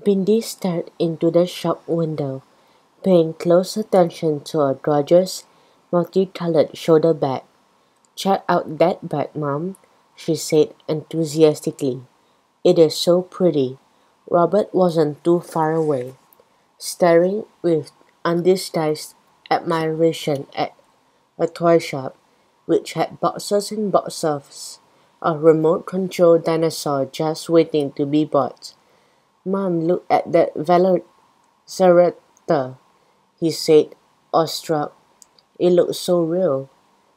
Bindi stared into the shop window, paying close attention to a gorgeous, multicolored shoulder bag. "Check out that bag, Mom," she said enthusiastically. "It is so pretty." Robert wasn't too far away, staring with undisguised admiration at a toy shop, which had boxes and boxes of remote-controlled dinosaurs just waiting to be bought. "Mom, look at that Velociraptor," he said, awestruck. "It looks so real."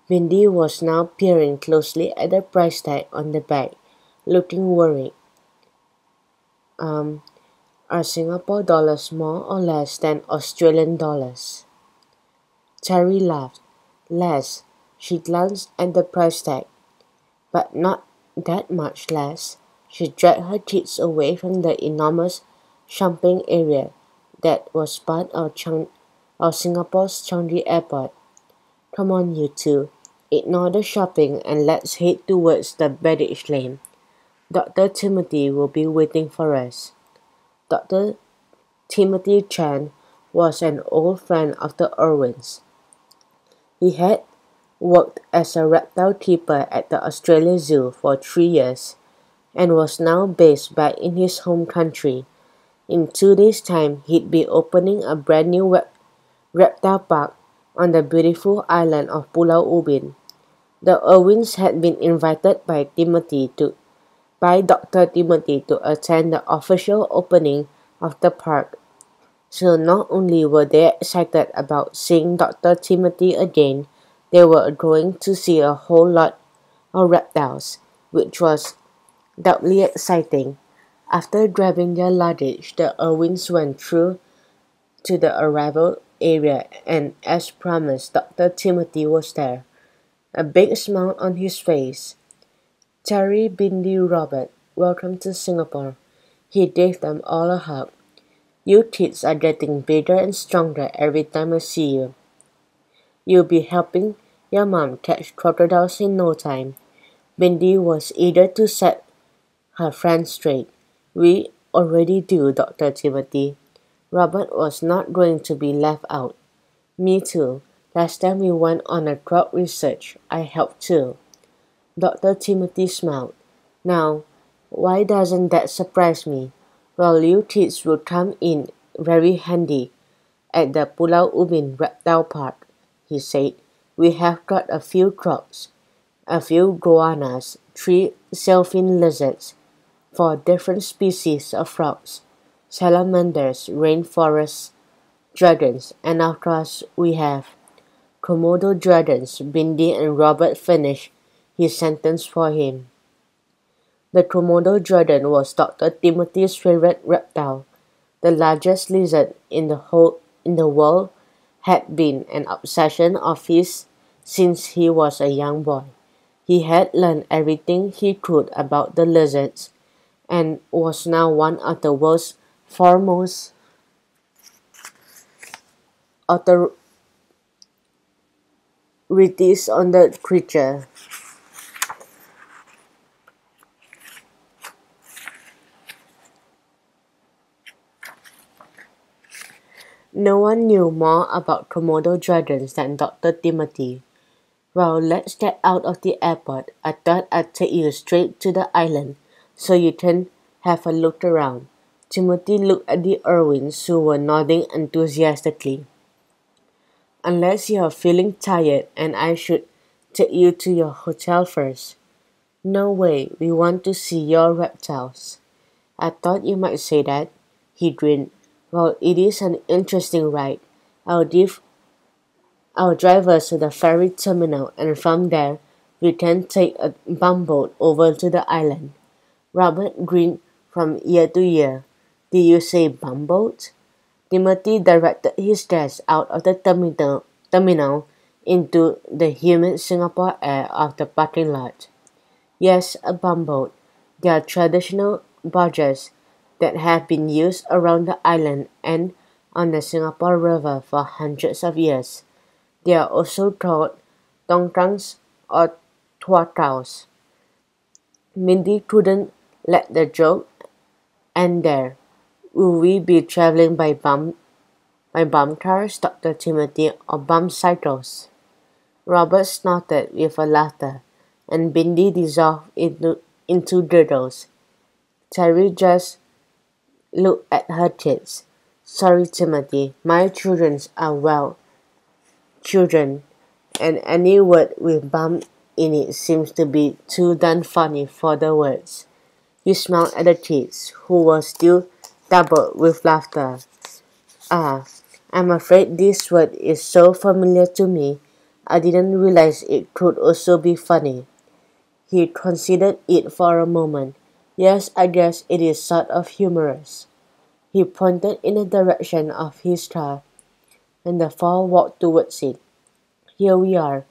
Bindi was now peering closely at the price tag on the bag, looking worried. Um, are Singapore dollars more or less than Australian dollars? Terry laughed. "Less." She glanced at the price tag. "But not that much less." She dragged her kids away from the enormous shopping area that was part of Singapore's Changi Airport. "Come on, you two. Ignore the shopping and let's head towards the baggage lane. Dr. Timothy will be waiting for us." Dr. Timothy Chan was an old friend of the Irwins. He had worked as a reptile keeper at the Australia Zoo for 3 years and was now based back in his home country. In 2 days' time, he'd be opening a brand new reptile park on the beautiful island of Pulau Ubin. The Irwins had been invited by Dr. Timothy to attend the official opening of the park. So not only were they excited about seeing Dr. Timothy again, they were going to see a whole lot of reptiles, which was doubly exciting. After grabbing their luggage, the Irwins went through to the arrival area, and as promised, Dr. Timothy was there, a big smile on his face. "Terry, Bindi, Robert, welcome to Singapore." He gave them all a hug. "You kids are getting bigger and stronger every time I see you. You'll be helping your mom catch crocodiles in no time." Bindi was eager to set her friend straight. "We already do, Dr. Timothy." Robert was not going to be left out. "Me too. Last time we went on a crop research, I helped too." Dr. Timothy smiled. "Now, why doesn't that surprise me? Well, you kids will come in very handy at the Pulau Ubin Reptile Park," he said. "We have got a few crocs, a few goannas, 3 sailfin lizards, 4 different species of frogs, salamanders, rainforest dragons, and of course we have Komodo dragons." Bindi and Robert finished his sentence for him. The Komodo dragon was Dr. Timothy's favorite reptile. The largest lizard in the world, had been an obsession of his since he was a young boy. He had learned everything he could about the lizards and was now one of the world's foremost authorities on the creature. No one knew more about Komodo dragons than Dr. Timothy. "Well, let's get out of the airport. I thought I'd take you straight to the island so you can have a look around." Timothy looked at the Irwins, who were nodding enthusiastically. "Unless you're feeling tired and I should take you to your hotel first." "No way, we want to see your reptiles." "I thought you might say that." He grinned. "Well, it is an interesting ride. I'll give our drivers to the ferry terminal, and from there we can take a bumboat over to the island." Robert grinned from ear to ear. "Did you say bumboat?" Timothy directed his guests out of the terminal into the humid Singapore air of the parking lot. "Yes, a bumboat. They are traditional barges that have been used around the island and on the Singapore River for hundreds of years. They are also called tongkangs or tuakaus." Mindy couldn't let the joke end there. Will we be traveling by bum cars, Dr. Timothy, or bum cycles? Robert snorted with a laughter, and Bindi dissolved into doodles. Terry just looked at her kids. Sorry, Timothy, my children are well children, and any word with bum in it seems to be too darn funny for the words. He smiled at the kids, who were still doubled with laughter. Ah, I'm afraid this word is so familiar to me, I didn't realize it could also be funny. He considered it for a moment. Yes, I guess it is sort of humorous. He pointed in the direction of his car, and the four walked towards it. Here we are.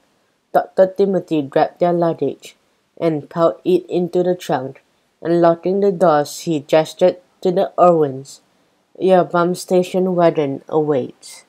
Dr. Timothy grabbed their luggage and piled it into the trunk, and locking the doors he gestured to the Irwins. Your bum station wagon awaits.